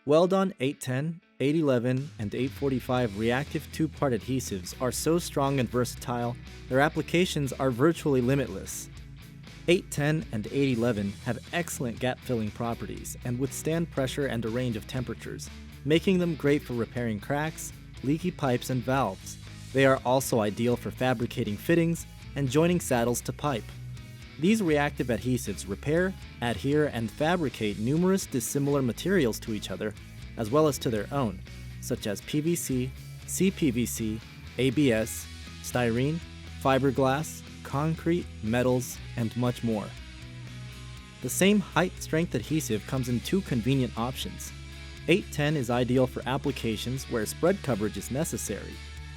Weld-On 810, 811, and 845 reactive two-part adhesives are so strong and versatile, their applications are virtually limitless. 810 and 811 have excellent gap-filling properties and withstand pressure and a range of temperatures, making them great for repairing cracks, leaky pipes, and valves. They are also ideal for fabricating fittings and joining saddles to pipe. These reactive adhesives repair, adhere, and fabricate numerous dissimilar materials to each other, as well as to their own, such as PVC, CPVC, ABS, styrene, fiberglass, concrete, metals, and much more. The same height-strength adhesive comes in two convenient options. 810 is ideal for applications where spread coverage is necessary,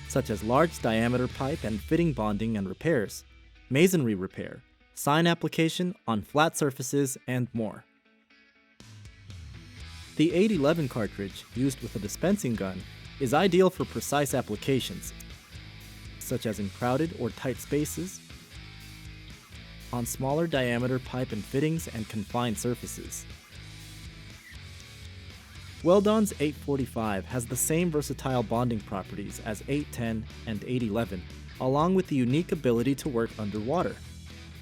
such as large diameter pipe and fitting bonding and repairs, masonry repair, sign application on flat surfaces, and more. The 811 cartridge, used with a dispensing gun, is ideal for precise applications, such as in crowded or tight spaces, on smaller diameter pipe and fittings, and confined surfaces. Weld-On's 845 has the same versatile bonding properties as 810 and 811, along with the unique ability to work underwater.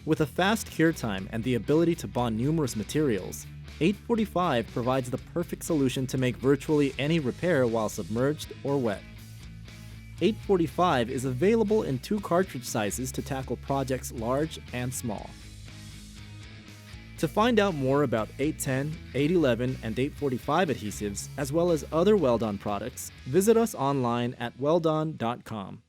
With a fast cure time and the ability to bond numerous materials, 845 provides the perfect solution to make virtually any repair while submerged or wet. 845 is available in two cartridge sizes to tackle projects large and small. To find out more about 810, 811, and 845 adhesives, as well as other Weld-On products, visit us online at weldon.com.